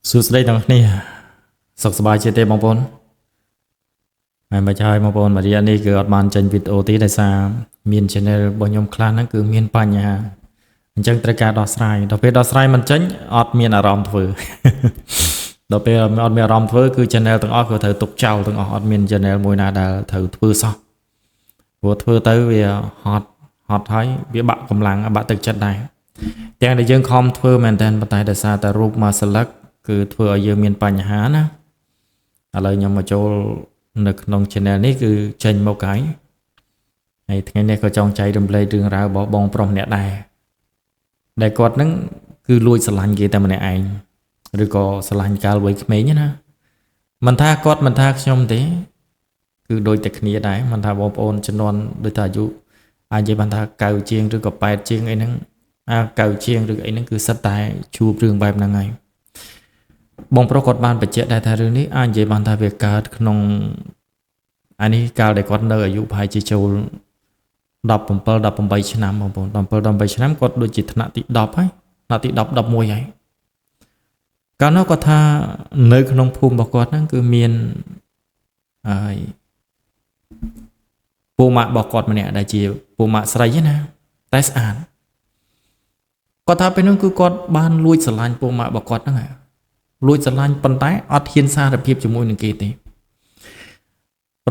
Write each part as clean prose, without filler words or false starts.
សួស្តីទាំងគ្នាសុខសប្បាយជាទេបងប្អូនហើយមកហើយបងប្អូនមករៀននេះគឺអត់បានចេញវីដេអូទេដោយសារមាន channel របស់ខ្ញុំខ្លះហ្នឹងគឺមានបញ្ហាអញ្ចឹងត្រូវការដោះស្រាយដល់ពេលដោះស្រាយមិនចេញអត់មានអារម្មណ៍ធ្វើ ដល់ពេលអត់មានអារម្មណ៍ធ្វើគឺ channel ទាំងអស់គឺត្រូវទុកចោលទាំងអស់អត់មាន channel មួយណាដែលត្រូវធ្វើសោះព្រោះធ្វើទៅវាហត់ហើយវាបាក់កម្លាំងបាក់ទឹកចិត្តដែរទាំងដែលយើងខំធ្វើមែនតើប៉ុន្តែដោយសារតែរូបមកស្លឹកគឺធ្វើឲ្យយើងមានបញ្ហាណាឥឡូវខ្ញុំមកចូលនៅក្នុង channel នេះគឺចេញមកហើយថ្ងៃនេះក៏ចង់ចែករំលែករឿងរ៉ាវរបស់បងប្រុសម្នាក់ដែរដែលគាត់ហ្នឹងគឺលួចស្រឡាញ់គេតែម្នាក់ឯងឬក៏ស្រឡាញ់កាលវ័យក្មេងណាមិនថាគាត់មិនថាខ្ញុំទេគឺដូចតែគ្នាដែរមិនថាបងប្អូនជំនាន់ដូចថាអាយុអាចនិយាយបានថា9ជាងឬក៏8ជាងអីហ្នឹង9ជាងឬអីហ្នឹងគឺសិតតែជួបរឿងបែបហ្នឹងហើយបងប្រុសគាត់បានបញ្ជាក់ដែរថារឿងនេះអាចនិយាយបានថាវាកើតក្នុងអានេះកាលដែលគាត់នៅអាយុប្រហែលជាចូល17 18ឆ្នាំបងប្អូន17 18ឆ្នាំគាត់ដូចជាថ្នាក់ទី10ហើយថ្នាក់ទី10 11ហើយកាលនោះគាត់ថានៅក្នុងភូមិរបស់គាត់ហ្នឹងគឺមានហើយពូម៉ាក់របស់គាត់ម្នាក់ដែលជាពូម៉ាក់ស្រីណាតែស្អាតគាត់ថាពេលនោះគឺគាត់បានលួចស្រឡាញ់ពូម៉ាក់របស់គាត់ហ្នឹងហើយលួចស្រឡាញ់ប៉ុន្តែអត់ហ៊ានសារភាពជាមួយនឹងគេទេ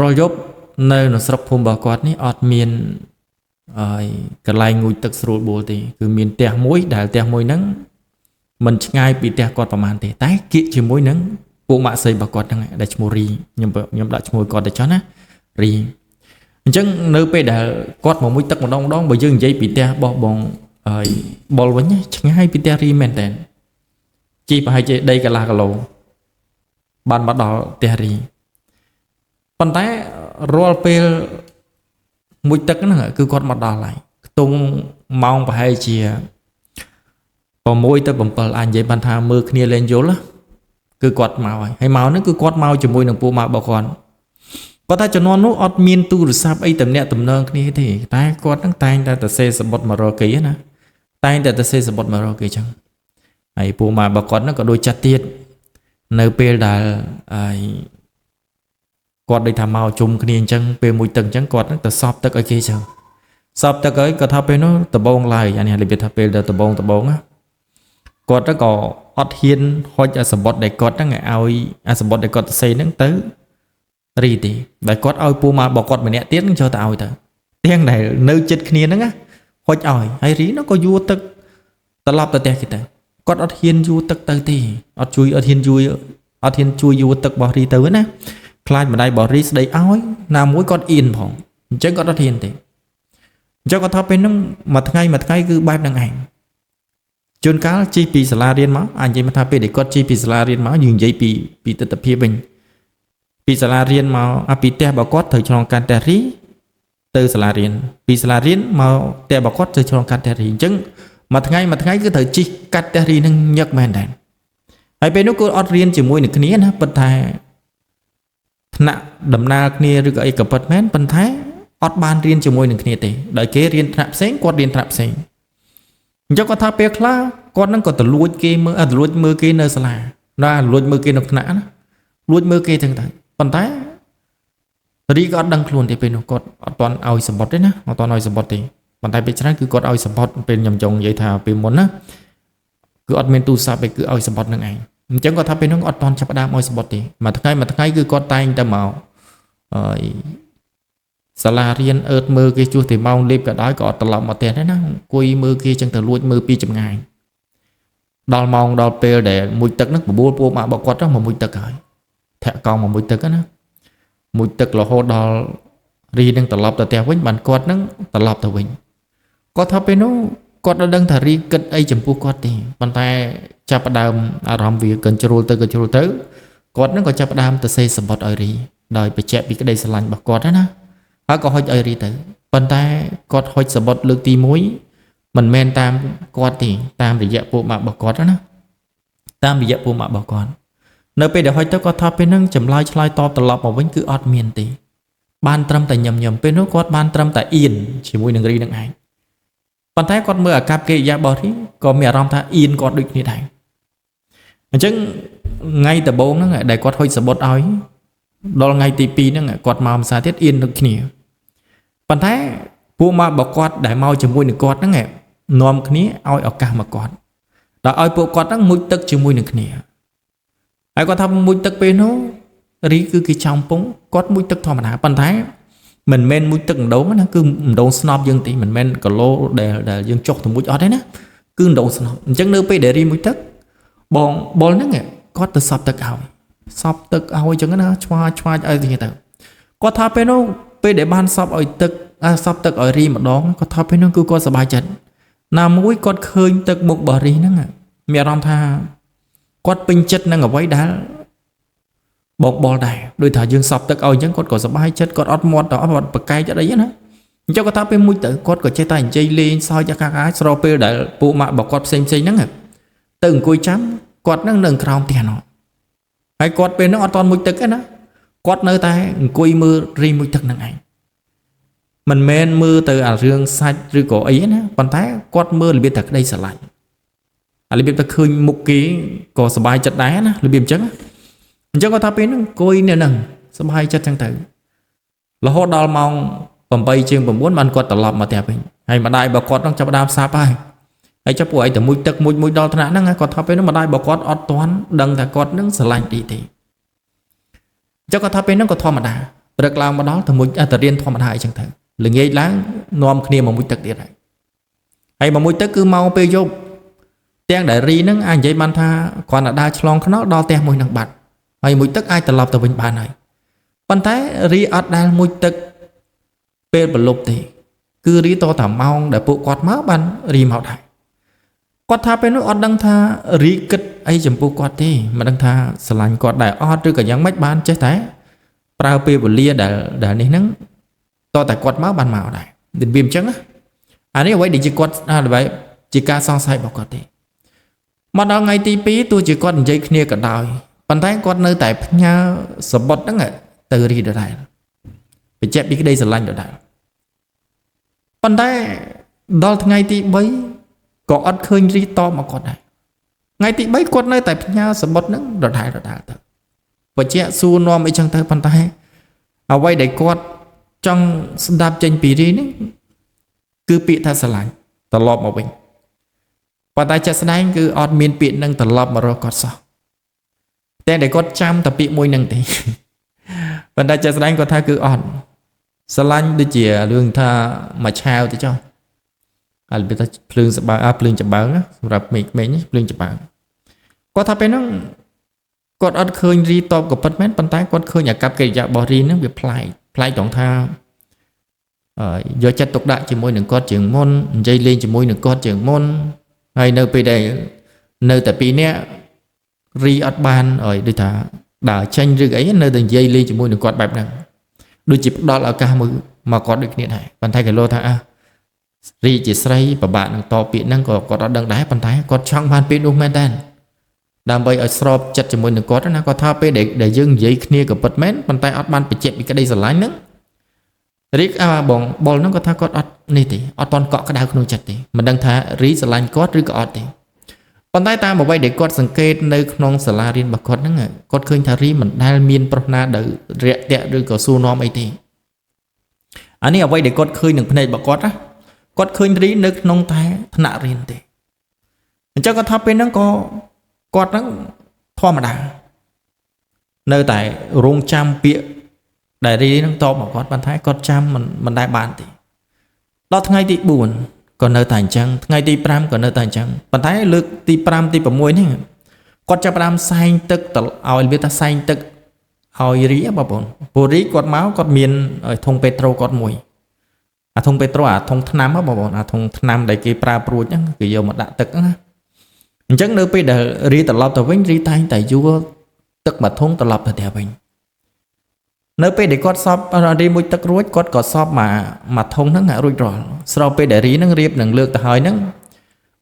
រាល់យប់នៅស្រុកភូមិរបស់គាត់នេះអត់មានកន្លែងងូតទឹកស្រួលបួលទេគឺមានផ្ទះមួយដែលផ្ទះមួយហ្នឹងមិនឆ្ងាយពីផ្ទះគាត់ប្រហែលទេតែគៀកជាមួយនឹងពូម៉ាក់ស្រីរបស់គាត់ហ្នឹងដែលឈ្មោះរីខ្ញុំដាក់ឈ្មោះគាត់ទៅចុះណារីអញ្ចឹងនៅពេលដែលគាត់មកមួយទឹកម្ដងបើយើងនិយាយពីផ្ទះរបស់បងហើយបុលវិញឆ្ងាយពីផ្ទះរីមែនតើជីប្រហែលជាដីកន្លះគីឡូបានមកដល់ផ្ទះរីប៉ុន្តែរាល់ពេលមួយទឹកហ្នឹងគឺគាត់មកដល់ហើយខ្ទង់ម៉ោងប្រហែលជា6ទៅ7អាចនិយាយបានថាមើលគ្នាលេងយល់គឺគាត់មកហើយមកហ្នឹងគឺគាត់មកជាមួយនឹងពូម៉ាក់របស់គាត់គាត់ថាជំនាន់នោះអត់មានទូរស័ព្ទអីតំណាក់តំណងគ្នាទេតែគាត់ហ្នឹងតែងតែទៅសេសបុតមករកគេណាតែងតែទៅសេសបុតមករកគេចឹងហើយពូម៉ាក់របស់គាត់ហ្នឹងក៏ដូចចាត់ទៀតនៅពេលដែលគាត់ដូចថាមកជុំគ្នាអញ្ចឹងពេលមួយទឹកអញ្ចឹងគាត់ហ្នឹងទៅសប់ទឹកឲ្យគេចឹងសប់ទឹកឲ្យគាត់ថាពេលនោះដបងឡើយអានេះរបៀបថាពេលដបងណាគាត់ទៅក៏អត់ហ៊ានហុចអាសម្បត្តិដែលគាត់ហ្នឹងឲ្យអាសម្បត្តិដែលគាត់ទៅសេហ្នឹងទៅរីទេដែលគាត់ឲ្យពូម៉ាក់របស់គាត់ម្នាក់ទៀតនឹងចូលទៅឲ្យទៅទាំងដែលនៅចិត្តគ្នាហ្នឹងហុចឲ្យហើយរីនោះក៏យួរទឹកត្រឡប់ទៅផ្ទះគេទៅគាត់អត់ហ៊ានយួរទឹកទៅទេអត់ហ៊ានជួយយួរទឹករបស់រីទៅណាខ្លាចម្ដាយរបស់រីស្ដីឲ្យណាមួយគាត់អៀនផងអញ្ចឹងគាត់អត់ហ៊ានទេអញ្ចឹងគាត់ថាពេលហ្នឹងមួយថ្ងៃគឺបែបហ្នឹងឯងជួនកាលជិះពីសាលារៀនមកអាចនិយាយថាពេលដែលគាត់ជិះពីសាលារៀនមកយើងនិយាយពីទស្សនវិជ្ជាវិញពីសាលារៀនមកពីផ្ទះរបស់គាត់ត្រូវឆ្លងកាត់ផ្ទះរីទៅសាលារៀនពីសាលារៀនមកផ្ទះរបស់គាត់ទៅឆ្លងកាត់ផ្ទះរីអញ្ចឹងមួយថ្ងៃគឺត្រូវជិះកាត់ផ្ទះរីនឹងញឹកមែនដែរហើយពេលនោះគាត់អត់រៀនជាមួយនឹងគ្នាណាប៉ុន្តែថ្នាក់ដំណើរគ្នាឬក៏អីក៏ពិតមែនប៉ុន្តែអត់បានរៀនជាមួយនឹងគ្នាទេដោយគេរៀនថ្នាក់ផ្សេងគាត់រៀនថ្នាក់ផ្សេងអញ្ចឹងគាត់ថាពេលខ្លះគាត់នឹងក៏ទៅលួចមើលគេនៅសាលាណាលួចមើលគេនៅថ្នាក់ណាលួចមើលគេទាំងតែប៉ុន្តែរីក៏អត់ដឹងខ្លួនទេពេលនោះគាត់អត់ទាន់ឲ្យសម្បត្តិទេណាអត់ទាន់ឲ្យសម្បត្តិទេប៉ុន្តែពេលច្រើនគឺគាត់ឲ្យសម្បត្តិពេលខ្ញុំចង់និយាយថាពេលមុនណាគឺអត់មានទូរស័ព្ទទេគឺឲ្យសម្បត្តិនឹងឯងអញ្ចឹងគាត់ថាពេលនោះអត់ទាន់ចាប់ផ្ដើមឲ្យសម្បត្តិទេមួយថ្ងៃគឺគាត់តែងតែមកសាលារៀនអឺតមើលគេជួសតែម៉ោងលេបក៏ដោយក៏អត់ត្រឡប់មកផ្ទះដែរណាអង្គុយមើលគេចឹងទៅលួចមើលពីចម្ងាយដល់ម៉ោងដល់ពេលដែលមួយទឹកហ្នឹងបបួលពូម៉ាក់របស់គាត់ទៅមកមួយទឹកហើយធាក់កង់មកមួយទឹកណាមួយទឹករហូតដល់រីនឹងត្រឡប់ទៅផ្ទះវិញបានគាត់នឹងត្រឡប់ទៅវិញគាត់ថាពេលនោះគាត់ដល់ដឹងថារីគិតអីចំពោះគាត់ទេប៉ុន្តែចាប់ផ្ដើមអារម្មណ៍វាកិនជ្រុលទៅគាត់នឹងក៏ចាប់ផ្ដើមទៅសេសម្បត្តិឲ្យរីដោយបញ្ជាក់ពីក្តីស្រឡាញ់របស់គាត់ណាហើយក៏ហុចឲ្យរីទៅប៉ុន្តែគាត់ហុចសម្បត្តិលើកទី1មិនមែនតាមគាត់ទេតាមរយៈពូម៉ាក់របស់គាត់ណាតាមរយៈពូម៉ាក់របស់គាត់នៅពេលដែលហុចទៅគាត់ថាពេលហ្នឹងចម្លើយឆ្លើយតបត្រឡប់មកវិញគឺអត់មានទេបានត្រឹមតែញឹមពេលនោះគាត់បានត្រឹមតែអៀនជាមួយនឹងរីនឹងឯងប៉ុន្តែគាត់មើលអាកប្បកិរិយារបស់រីក៏មានអារម្មណ៍ថាអៀនគាត់ដូចគ្នាដែរអញ្ចឹង ngay từ bốn nó để quạt hơi sợ bột ói đó là ngay từ pi nó quạt màu xa thiết yên được kia bạn thấy phụ mà bảo quạt để mau chừng mùi được quạt nó nghe nòm kia ói ở cả mà quạt đã ói bộ quạt nó mũi tức chừng mùi được kia ai có thăm mũi tức bên nó rí cứ cái trong bóng quạt mũi tức thôi mà nè bạn thấy mình men mũi tức đấu nó cứ đấu snob dương tí mình men cả lô để dương chọc từ mũi ói đấy nè cứ đấu snob chẳng nữa pe để ri mũi tức bọn nó nghe có từ sậpตึกเอาจังนะชวาอะไรอย่างเงี้ยก็ทำไปโน่ไปเดี๋ยวบ้านสอบตึกเอารีมาดองก็ทำไปโน่กูก็สบายใจน้ำมุ้ยก็เคยตึกบุกบารีนั่งอ่ะมีรองท่าก็เป็นจัดนั่งเอาไว้ได้บอกบอลได้โดยถ้ายังสอบตึกเอาจังก็สบายใจก็อดมอดต่ออดปากไก่จะได้ยังนะเจ้าก็ทำไปมุ้ยตึกก็ใจตายใจเลี้ยงซอยจะกากสโลเปอร์ได้ปูมาบอกก็เซ็งนั่งอ่ะตึงกุยจ้ำก็นั่งหนึ่งคราวเตียนไอ้กอดเป็นน้องอตอนมุดตึกนะกอดเนื้อตายกุยมือรีมุดตึกนั่งไงมันเมนมือtừเรื่องsaiหรือก่อấyนะปัญหากอดมือหรือเบียดตึกได้สลายหรือเบียดตึกคืนมุกกี้ก่อสบายจัดได้นะหรือเบียดจังจังก็ทำเป็นกุยเนี่ยหนึ่งสบายจัดจังตื่นแล้วพอดอลมองผมไปเชียงผมม้วนมันกอดตลอดมาแต่เป็นให้มาได้บอกกอดต้องจับดาวซาไปไอ้เจ้าป่วยแต่มุดตึกมุดดอลถนัดนั่งไงกอดทำไปนั่งมาได้บอกกอดอดตอนดังแต่กอดนั่งสลายดีทีเจ้าก็ทำไปนั่งก็ทอมาได้เรื่องราวมาđóแต่มุดแต่เรียนทอมาได้จังเถอะหรือไงล้างนอมเคลียมามุดตึกเดียดไอ้มามุดตึกคือเมาไปโยบเตียงได้รีนั่งไอ้ใจมันท่าก่อนได้ฉลองเขาเนาะดอเตียงมวยหนังบัดไอ้มุดตึกไอ้ตลอดแต่เป็นบานไหนปัญหารีอัดได้มุดตึกเป็นบรรลุทีคือรีโตถามเมาแต่ปุกกอดเมาบันรีเมาได้กอดทาเป็นอดดังทารีกิดไอ้จมพูกอดที่มาดังทาสลันกอดได้อดหรือก็ยังไม่บานเจ๊แต่ปลาเปรียวเลียได้นี่นั่งต่อแต่กอดม้าบานมาได้เดินบีมจังอ่ะอันนี้ไว้ดิจิกอดอะไรไว้จิกาซองไซบอกกอดที่มาดองไงตีปีตัวจิกอดใจเคลียร์กันได้ปัญหากอดเนื้อแต่พญาสมบัตินั่งไงตื่นรีได้ไปเจ็บปีก็ได้สลันได้ปัญหาดอลไงตีใบก็อดเคยรีตอมากอดได้ไงตีใบกอดเนื้อแต่พญาสมบัตินั่งได้ไปเจ้าซูนอมไอจังเตอปันไทเอาไว้ได้กอดจังสดับเจนปีรีนี่คือปีทัศน์ลตลอดมาวิ่งปันไทจะแสดงคืออดมีนปีนั่งตลอดมารอกอดซอแต่ได้กอดจำแต่ปีมวยนั่งตีปันไทจะแสดงก็ท่าคืออดสลันด้วยเจียเรื่องท่ามาเช้าที่เจ้าอะไรเป็นเพลิงสบายเพลิงจะบางนะสำหรับเมฆนี่เพลิงจะบางก็ถ้าเป็นนั่งกดอัดเคยรีตอบกับปัดแม่นปันท้ายกดเคยอยากกับเกี่ยวบรินั่งแบบพลายตองท่าgiờจัดตกได้จีมวยหนึ่งกอดจีมอนใจเลี้ยงจีมวยหนึ่งกอดจีมอนไอ้เนอไปได้เนอแต่ปีเนี้ยรีอัดบานด้วยท่าด่าtranh rực ấyเนอแต่ใจเลี้ยงจีมวยหนึ่งกอดแบบนั้นดูจีบดอลเอาการมือมากอดด้วยเนี่ยไหนปันท้ายกับโลท่ารีจีใส่ปะบะนั่งต่อปีนั่งก็ดังดังได้ปันท้ายกอดช่างบานปีดูแม่แดนดำไปเอาสอบจัดจมูกหนึ่งกอดนะก็ท่าไปเด็กได้ยื่นใหญ่เคลียกับปัดแม่นปันท้ายอัดมันไปเจ็บอีกก็ได้สลายนึงริกบอลนั่งก็ท่ากอดอัดนี่ตีอัดตอนเกาะกระดาษขนมจัดตีมันดังท่ารีสลายกอดหรือก็อัดตีปันท้ายตามบอกไว้เด็กกอดสังเกตในขนมสลาเรียนบักกอดนั่งกอดเคยทารีมันได้มีนปรนาเดือดเตะหรือก็สู้น้อมไอตีอันนี้เอาไว้เด็กกอดเคยหนึ่งพนัยบักกอดนะกอดเคยรีนึกน้องตายถนัดเรียนตีเจ้าก็ทับเป็นนั่งก็กอดนั่งธรรมดาเนื้อแต่โรงจำเปียได้รีนั่งโตบอกกอดบันท้ายกอดจำมันได้บานตีเราทั้งไงตีบุญก็เนื้อแต่จังทั้งไงตีปรามก็เนื้อแต่จังบันท้ายเลือกตีปรามตีประมวยนี่กอดจะปรามไซตึกตลเอาเวทไซตึกเอารีบ่ปนปุริกอดเมาส์กอดเมียนทงเปโตรกอดมวยทงเปโตรทงธนามบ่ปนทงธนามได้กีปราปรูจังคือโยมดะตึกนะจังเนื้อไปเดรีตลอดแต่วิ่งรีตายแต่ยูก็ตึกมาทงตลอดแต่เดียววิ่งเนื้อไปเด็กกอดซอบรีมุยตึกรู้กอดกอดซอบมาทงนั่งหารุ่ยรอสเราไปเดรีนั่งเรียบหนึ่งเลือกแต่หอยนั่ง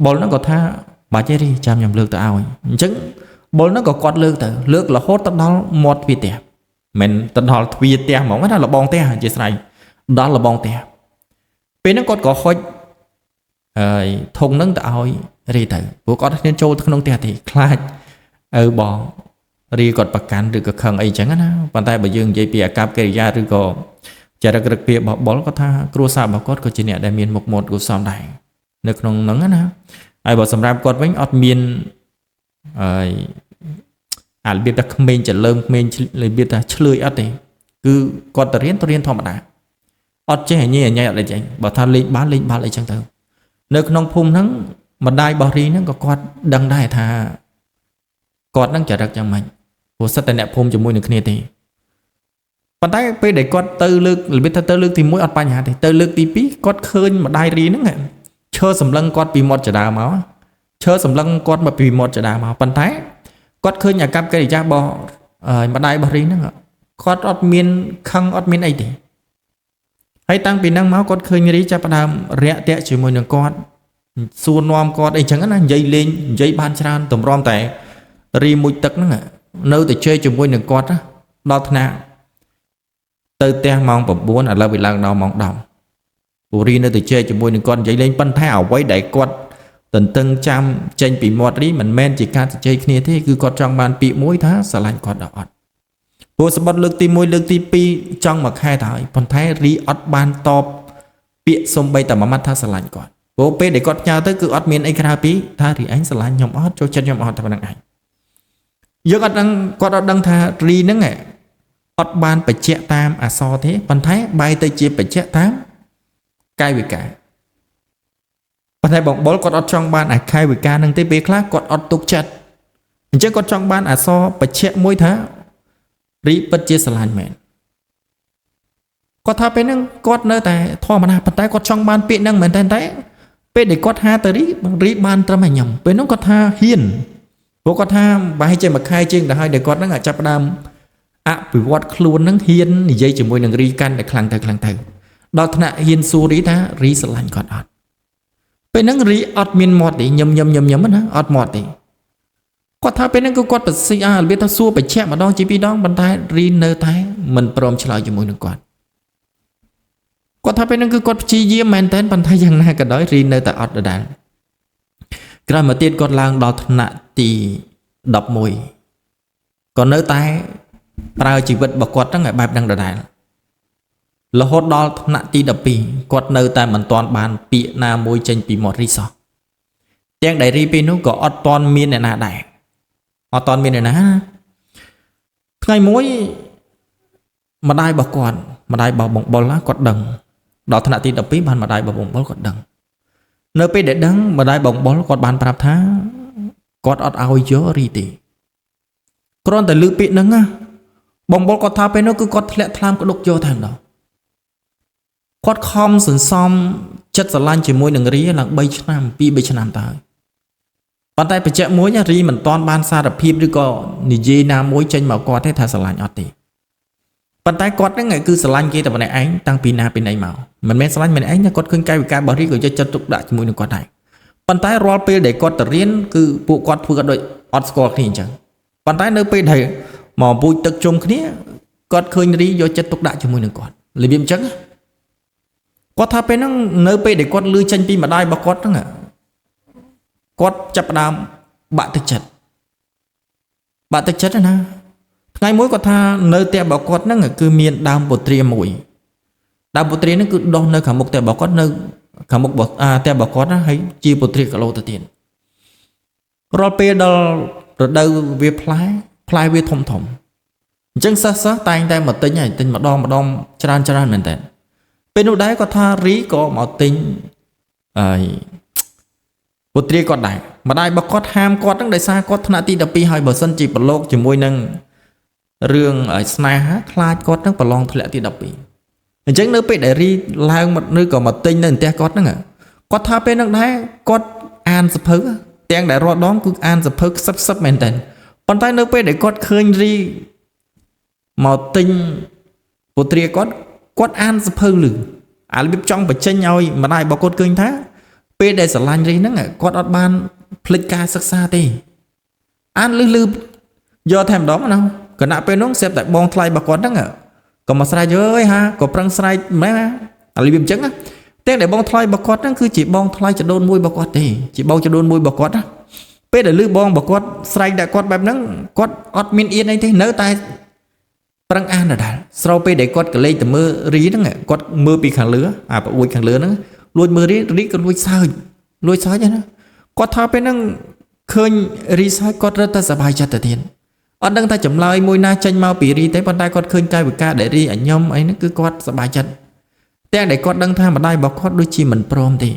บอลนั่งก็ท่าบาเจรีจำยำเลือกแต่เอาจังบอลนั่งก็กอดเลือกแต่เลือกละโคตรตัดดอลหมดวีเตียมันตัดดอลวีเตียมองว่านั่นละบองเตียจะใส่ดอลละบองเตียเป็นนั่งกอดก็คอยทงนั่งแต่เอารีแต่พวกก็เน้นโจทย์ขนมเตียตีคลาดบ่ រីគាត់ប្រកាន់ឬក៏ខឹងអីចឹងណាប៉ុន្តែបើយើងនិយាយពីអាកប្បកិរិយាឬក៏ចរិតរឹកពីបបលគាត់ថាគ្រួសាររបស់គាត់ក៏ជាអ្នកដែលមានមុខមាត់គួរសមដែរនៅក្នុងហ្នឹងណាហើយបើសម្រាប់គាត់វិញអត់មានហើយអារបៀបថាក្មេងចលើមក្មេងរបៀបថាឆ្លើយអត់ទេគឺគាត់ទៅរៀនធម្មតាអត់ចេះញ៉ៃអត់អីចឹងបើថាលេងបាល់អីចឹងទៅនៅក្នុងភូមិហ្នឹងម្ដាយរបស់រីហ្នឹងក៏គាត់ដឹងដែរថាគាត់នឹងចរិតយ៉ាងម៉េចព្រោះសិតតែអ្នកភូមិជាមួយនឹងគ្នាទេប៉ុន្តែពេលដែលគាត់ទៅលើករបៀបថាទៅលើកទី1អត់បញ្ហាទេទៅលើកទី2គាត់ឃើញម្ដាយរីហ្នឹងឈើសម្លឹងគាត់ពីមាត់ចដាមកឈើសម្លឹងគាត់មកពីមាត់ចដាមកប៉ុន្តែគាត់ឃើញអាកប្បកិរិយារបស់ម្ដាយរបស់រីហ្នឹងគាត់អត់មានខឹងអត់មានអីទេហើយតាំងពីហ្នឹងមកគាត់ឃើញរីចាប់ផ្ដើមរាក់ទាក់ជាមួយនឹងគាត់សួរនាំគាត់អីចឹងណានិយាយលេងនិយាយបានច្រើនតម្រាំតែរីមួយទឹកហ្នឹងនៅតែជេរជាមួយនឹងគាត់ដល់ថ្នាក់ទៅផ្ទះម៉ោង9ឥឡូវវាឡើងដល់ម៉ោង10ពូរីនៅតែជេរជាមួយនឹងគាត់និយាយលេងប៉ុន្តែអ្វីដែលគាត់តន្ទឹងចាំចេញពីមាត់រីមិនមែនជាការជជែកគ្នាទេគឺគាត់ចង់បានពាក្យមួយថាស្រឡាញ់គាត់ដល់អត់ព្រោះសម្បត្តិលើកទី1លើកទី2ចង់មួយខែទៅហើយប៉ុន្តែរីអត់បានតបពាក្យសំបីតែមួយម៉ាត់ថាស្រឡាញ់គាត់ព្រោះពេលដែលគាត់ផ្ញើទៅគឺអត់មានអីក្រៅពីថារីឯងស្រឡាញ់ខ្ញុំអត់ចូលចិត្តខ្ញុំអត់តែប៉ុណ្្នឹងឯងយើងអត់ដឹងគាត់អត់ដឹងថារីហ្នឹងអត់បានបញ្ជាក់តាមអក្សរទេប៉ុន្តែបែរទៅជាបញ្ជាក់តាមកាយវិការប៉ុន្តែបងបុលគាត់អត់ចង់បានអាកាយវិការហ្នឹងទេពេលខ្លះគាត់អត់ទុកចិត្តអញ្ចឹងគាត់ចង់បានអក្សរបញ្ជាក់មួយថារីពិតជាស្រឡាញ់មែនគាត់ថាពេលហ្នឹងគាត់នៅតែធម្មតាប៉ុន្តែគាត់ចង់បានពាក្យហ្នឹងមែនតែពេលដែលគាត់ហាទៅរីបានត្រឹមឲ្យញ៉ាំពេលហ្នឹងគាត់ថាហ៊ានព្រោះគាត់ថាប្រហែលជាមួយខែជាងទៅហើយដែលគាត់ហ្នឹងចាប់ផ្ដើមអភិវឌ្ឍខ្លួនហ្នឹងហ៊ាននិយាយជាមួយនឹងរីកាន់តែខ្លាំងទៅដល់ថ្នាក់ហ៊ានសួររីថារីស្រឡាញ់គាត់អត់ពេលហ្នឹងរីអត់មានមាត់ទេញឹមណាអត់មាត់ទេគាត់ថាពេលហ្នឹងគឺគាត់ប្រសិទ្ធរបៀបថាសួរបញ្ជាក់ម្ដងជាពីរដងប៉ុន្តែរីនៅតែមិនព្រមឆ្លើយជាមួយនឹងគាត់ថាពេលហ្នឹងគឺគាត់ព្យាយាមមែនតើប៉ុន្តែយ៉ាងណាក៏ដោយរីនៅតែអត់ដដែលក្រោយមកទៀតគាត់ឡើងដល់ថ្នាក់ទី11ក៏នៅតែប្រើជីវិតរបស់គាត់ហ្នឹងឲ្យបែបហ្នឹងដដែលរហូតដល់ថ្នាក់ទី12គាត់នៅតែមិនទាន់បានពាក្យណាមួយចេញពីមាត់រីសោះទាំងដែលរីពេលនោះក៏អត់ទាន់មានអ្នកណាដែរអត់ទាន់មានអ្នកណាថ្ងៃមួយម្ដាយរបស់គាត់ម្ដាយរបស់បងបុលគាត់ដឹងដល់ថ្នាក់ទី12បានម្ដាយរបស់បងបុលគាត់ដឹងនៅពេលដែលដឹងម្ដាយបងបុលគាត់បានប្រាប់ថាគាត់អត់ឲ្យយករីទេគ្រាន់តែលើពាក្យហ្នឹងណាបងបុលគាត់ថាពេលនោះគឺគាត់ធ្លាក់ថ្លើមក្តុកយកតែម្ដងគាត់ខំសន្សំចិត្តស្រឡាញ់ជាមួយនឹងរីឡើង3ឆ្នាំ2-3ឆ្នាំទៅហើយប៉ុន្តែបច្ចៈមួយរីមិនតាន់បានសារភាពឬក៏និយាយណាមួយចេញមកគាត់ទេថាស្រឡាញ់អត់ទេប៉ុន្តែគាត់ហ្នឹងគឺស្រឡាញ់គេតែម្នាក់ឯងតាំងពីណាពីណីមកមិនមែនស្រឡាញ់ម្នាក់ឯងទេគាត់ឃើញកាយវិការរបស់រីក៏យកចិត្តទុកដាក់ជាមួយនឹងគាត់ដែរប៉ុន្តែរាល់ពេលដែលគាត់ទៅរៀនគឺពួកគាត់ធ្វើដូចអត់ស្គាល់គ្នាអញ្ចឹងប៉ុន្តែនៅពេលដែលមកពូជទឹកជុំគ្នាគាត់ឃើញរីយកចិត្តទុកដាក់ជាមួយនឹងគាត់របៀបអញ្ចឹងគាត់ថាពេលហ្នឹងនៅពេលដែលគាត់លឺចេញពីម្ដាយរបស់គាត់ហ្នឹងគាត់ចាប់ផ្ដើមបាក់ទឹកចិត្តណាថ្ងៃមួយគាត់ថានៅផ្ទះរបស់គាត់ហ្នឹងគឺមានដើមពុទ្រាមួយដើមពុទ្រាហ្នឹងគឺដុះនៅខាងមុខផ្ទះរបស់គាត់នៅខាងមុខផ្ទះរបស់គាត់ណាហើយជាពុទ្រាគីឡូទៅទៀតរាល់ពេលដល់រដូវវាផ្លែវាធំអញ្ចឹងសិស្សតែងតែមកទិញហើយទិញម្ដងច្រើនមែនតើពេលនោះដែរគាត់ថារីក៏មកទិញហើយពុទ្រាគាត់ដែរម្ដាយរបស់គាត់ហាមគាត់ហ្នឹងដោយសារគាត់ថ្នាក់ទី12ហើយបើសិនជាប្រឡូកជាមួយនឹងរឿងស្នេហាខ្លាចគាត់នឹងប្រឡងធ្លាក់ទី12អញ្ចឹងនៅពេលដែលរីឡើងមកឬក៏មកទិញនៅផ្ទះគាត់ហ្នឹងគាត់ថាពេលហ្នឹងដែរគាត់អានសភៅទាំងដែលរាល់ដងគឺអានសភៅខ្សឹបមែនតើប៉ុន្តែនៅពេលដែលគាត់ឃើញរីមកទិញពុទ្រាគាត់អានសភៅលឺអារបៀបចង់បញ្ចេញឲ្យម្ដាយរបស់គាត់ឃើញថាពេលដែលស្រឡាញ់រីហ្នឹងគាត់អត់បានភ្លេចការសិក្សាទេអានលឺយកតែម្ដងណាគណៈពេលនោះស្រាប់តែបងថ្លៃរបស់គាត់ហ្នឹងក៏មកស្រែកអើយហាក៏ប្រឹងស្រែកមែនអារបៀបអញ្ចឹងទាំងដែលបងថ្លៃរបស់គាត់ហ្នឹងគឺជាបងថ្លៃចដូនមួយរបស់គាត់ទេជាបងចដូនមួយរបស់គាត់ណា ពេលដែលលឺបងបើគាត់ស្រែកដាក់គាត់បែបហ្នឹងគាត់អត់មានអៀនអីទេនៅតែប្រឹងអានដដែលស្រូវពេលដែលគាត់កលេចទៅមើលរីហ្នឹងគាត់មើលពីខាងលើអាប្អួយខាងលើហ្នឹងលួចមើលរីក៏លួចសើចណាគាត់ថាពេលហ្នឹងឃើញរីសើចគាត់រត់ទៅសប្បាយចិត្តទៅទៀតអត់ដឹងថាចម្លើយមួយណាចេញមកពីរីទេប៉ុន្តែគាត់ឃើញកាយវិការដែលរីអញ្ញឹមអីហ្នឹងគឺគាត់សប្បាយចិត្តទាំងដែលគាត់ដឹងថាម្ដាយរបស់គាត់ដូចជាមិនព្រមទេ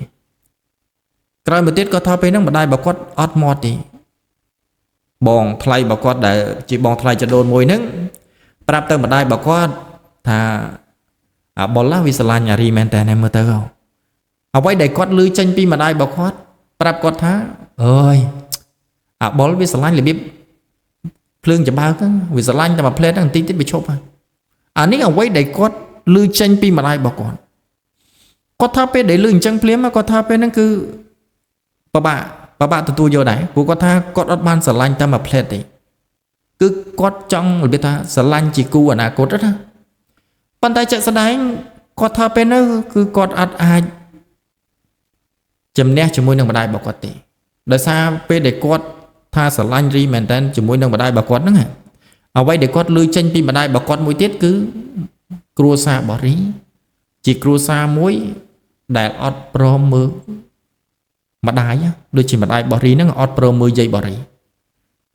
ក្រោយមកទៀតគាត់ថាពេលហ្នឹងម្ដាយរបស់គាត់អត់មាត់ទេបងថ្លៃរបស់គាត់ដែលជាបងថ្លៃចដូនមួយហ្នឹងប្រាប់ទៅម្ដាយរបស់គាត់ថាអាបុលឡាវាស្រឡាញ់អារីមែនតើមើលទៅអ្វីដែលគាត់ឮចេញពីម្ដាយរបស់គាត់ប្រាប់គាត់ថាអើយអាបុលវាស្រឡាញ់របៀបភ្លើងចំបើកហ្នឹងវាស្រឡាញ់តែមួយផ្លែតហ្នឹងបន្តិចទៀតវាឈប់ហើយអានេះអ្វីដែលគាត់ឮចេញពីម្ដាយរបស់គាត់ថាពេលដែលឮអញ្ចឹងភ្លាមគាត់ថាពេលហ្នឹងគឺបបាក់ទទួលយកដែរព្រោះគាត់ថាគាត់អត់បានស្រឡាញ់តែមួយផ្លែតទេគឺគាត់ចង់របៀបថាស្រឡាញ់ជាគូអនាគតណាប៉ុន្តែជាក់ស្ដែងគាត់ថាពេលនោះគឺគាត់អត់អាចជំនះជាមួយនឹងម្ដាយរបស់គាត់ទេដោយសារពេលដែលគាត់ថាស្រឡាញ់រីមែនតើជាមួយនឹងម្ដាយរបស់គាត់ហ្នឹងអ្វីដែលគាត់ឮចេញពីម្ដាយរបស់គាត់មួយទៀតគឺគ្រួសាររបស់រីជាគ្រួសារមួយដែលអត់ព្រមមើលម្ដាយដូចជាម្ដាយរបស់រីហ្នឹងអត់ព្រមមើលយាយរបស់រី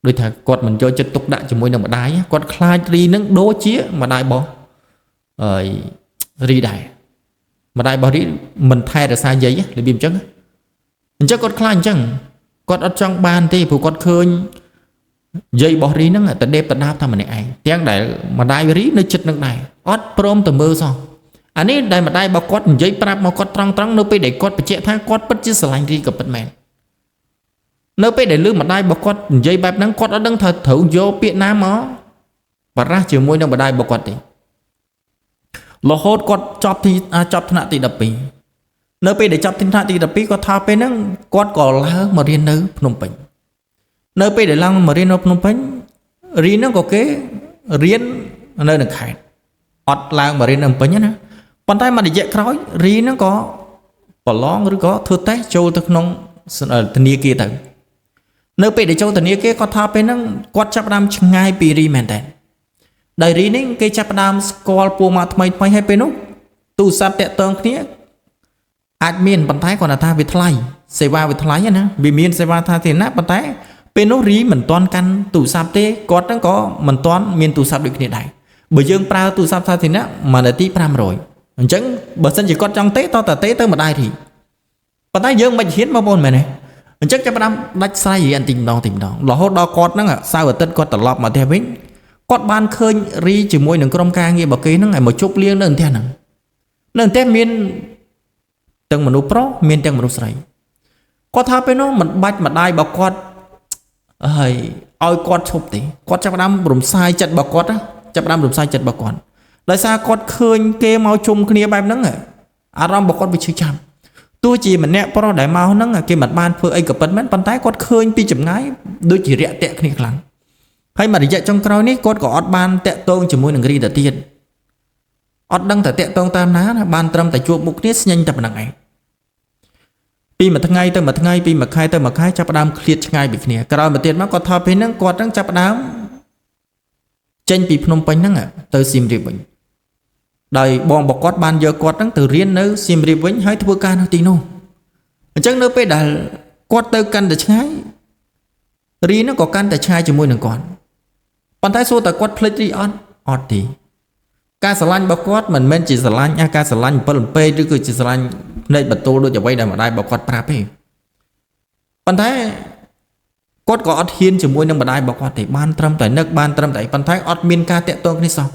ដូចថាគាត់មិនយកចិត្តទុកដាក់ជាមួយនឹងម្ដាយគាត់ខ្លាចរីនឹងដូចជាម្ដាយរបស់រីដែរម្ដាយរបស់រីមិនថែរក្សាយាយរបៀបអញ្ចឹងគាត់ខ្លាចអញ្ចឹងគាត់អត់ចង់បានទេព្រោះគាត់ឃើញយាយរបស់រីនឹងតដេបតដាបតែម្នាក់ឯងទាំងដែលម្ដាយរីនៅចិត្តនឹងដែរអត់ព្រមទៅមើលសោះអានេះដែលម្ដាយរបស់គាត់និយាយប្រាប់មកគាត់ត្រង់នៅពេលដែលគាត់បញ្ជាក់ថាគាត់ពិតជាស្រឡាញ់រីក៏ពិតមែននៅពេលដែលលឺម្ដាយរបស់គាត់និយាយបែបហ្នឹងគាត់អត់ដឹងថាត្រូវយកពាក្យណាមកបរះជាមួយនឹងម្ដាយរបស់គាត់ទេរហូតគាត់ចប់ថ្នាក់ទី12នៅពេលដែលចប់ថ្នាក់ទី12គាត់ថាពេលហ្នឹងគាត់ក៏ឡើងមករៀននៅភ្នំពេញនៅពេលដែលឡើងមករៀននៅភ្នំពេញរៀនហ្នឹងក៏គេរៀននៅក្នុងខេត្តអត់ឡើងមករៀននៅភ្នំពេញណាប៉ុន្តែមួយរយៈក្រោយរីហ្នឹងក៏ប្រឡងឬក៏ធ្វើតេស្តចូលទៅក្នុងធនាគារទៅនៅពេលដែលចូលធនាគារគាត់ថាពេលហ្នឹងគាត់ចាប់ផ្ដើមឆ្ងាយពីរីមែនតើដោយរីនេះគេចាប់ផ្ដើមស្គាល់ពួកមកថ្មីហើយពេលនោះទូរស័ព្ទតាក់ទងគ្នាអាចមានប៉ុន្តែគាត់ថាវាថ្លៃសេវាវាថ្លៃណាវាមានសេវាសាធារណៈប៉ុន្តែពេលនោះរីមិនទាន់កាន់ទូរស័ព្ទទេគាត់ហ្នឹងក៏មិនទាន់មានទូរស័ព្ទដូចគ្នាដែរបើយើងប្រើទូរស័ព្ទសាធារណៈ1នាទី500អញ្ចឹងបើសិនជាគាត់ចង់ទេតតែទេទៅម្ដាយរីប៉ុន្តែយើងមិនហ៊ានបងប្អូនមែនទេអញ្ចឹងចាប់ផ្ដើមដាច់ស្រ័យរៀនទីម្ដងរហូតដល់គាត់ហ្នឹងសៅរ៍អាទិត្យគាត់ត្រឡប់មកផ្ទះវិញគាត់បានឃើញរីជាមួយនឹងក្រុមការងាររបស់គេហ្នឹងឲ្យមកជប់លៀងនៅផ្ទះហ្នឹងនៅផ្ទះមានទាំងមនុស្សប្រុសមានទាំងមនុស្សស្រីគាត់ថាពេលនោះមិនបាច់ម្ដាយរបស់គាត់ហើយឲ្យគាត់ឈប់ទេគាត់ចាប់ផ្ដើមរំសាយចិត្តរបស់គាត់ចាប់ផ្ដើមរំសាយចិត្តរបស់គាត់ដោយសារគាត់ឃើញគេមកជុំគ្នាបែបហ្នឹងអារម្មណ៍របស់គាត់វាឈឺចាប់ទោះជាម្នាក់ប្រុសដែលមកហ្នឹងគេមិនបានធ្វើអីក៏ពិតមែនប៉ុន្តែគាត់ឃើញពីចម្ងាយដូចជារាក់ទាក់គ្នាខ្លាំងហើយមួយរយៈចុងក្រោយនេះគាត់ក៏អត់បានតាក់ទងជាមួយនឹងរីទៅទៀតអត់ដឹងតែតាក់ទងតាមណាបានត្រឹមតែជួបមុខគ្នាស្ញែងតែប៉ុណ្្នឹងឯងពីមួយថ្ងៃទៅមួយថ្ងៃពីមួយខែទៅមួយខែចាប់ផ្ដើមឃ្លាតឆ្ងាយពីគ្នាក្រោយមកទៀតមកគាត់ថាពេលហ្នឹងគាត់ហ្នឹងចាប់ផ្ដើមចេញពីភ្នំពេញហ្នឹងទៅសៀមរាបវិញដោយបងរបស់គាត់បានយកគាត់ហ្នឹងទៅរៀននៅសៀមរាបវិញហើយធ្វើការនៅទីនោះអញ្ចឹងនៅពេលដែលគាត់ទៅកាន់តែឆ្ងាយរីហ្នឹងក៏កាន់តែឆ្ងាយជាមួយនឹងគាត់ប៉ុន្តែសួរតើគាត់ភ្លេចរីអត់ទេការស្រឡាញ់របស់គាត់មិនមែនជាស្រឡាញ់ការស្រឡាញ់7ពេកឬគឺជាស្រឡាញ់ភ្នែកបន្ទូលដូចអ្វីដែលម្ដាយរបស់គាត់ប្រាប់ទេប៉ុន្តែគាត់ក៏អត់ហ៊ានជាមួយនឹងម្ដាយរបស់គាត់ទេបានត្រឹមតែនឹកបានត្រឹមតែប៉ុន្តែអត់មានការតាក់ទងគ្នាសោះ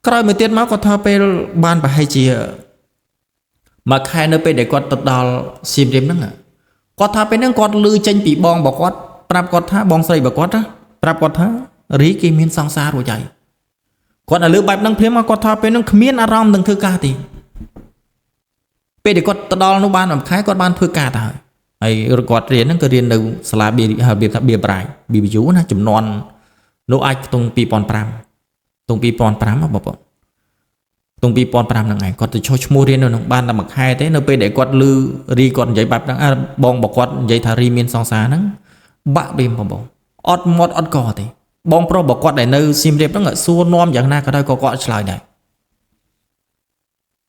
ក្រោយមកទៀតមកគាត់ថាពេលបានប្រហែលជាមួយខែនៅពេលដែលគាត់ទៅដល់សៀមរាបហ្នឹងគាត់ថាពេលហ្នឹងគាត់ឮចេញពីបងរបស់គាត់ប្រាប់គាត់ថាបងស្រីរបស់គាត់ប្រាប់គាត់ថារីគេមានសង្សាររួចហើយគាត់ឲ្យលើបែបហ្នឹងព្រាមមកគាត់ថាពេលហ្នឹងគ្មានអារម្មណ៍នឹងធ្វើការទេពេលដែលគាត់ទៅដល់នោះបានមួយខែគាត់បានធ្វើការទៅហើយគាត់រៀនហ្នឹងគឺរៀននៅសាលារបៀបថាបៀប្រាយ BBU ណាចំនួននោះអាចខ្ទង់2005បងប្អូនខ្ទង់2005ហ្នឹងឯងគាត់ទៅចុះឈ្មោះរៀននៅក្នុងបានតែមួយខែទេនៅពេលដែលគាត់ឮរីគាត់និយាយបែបហ្នឹងបងរបស់គាត់និយាយថារីមានសង្សារហ្នឹង បាក់បៀមបងអត់មាត់អត់កទេបងប្រុសបើគាត់ដែលនៅសៀមរាបហ្នឹងសួរនាំយ៉ាងណាក៏ដោយក៏គាត់ឆ្លើយដែរ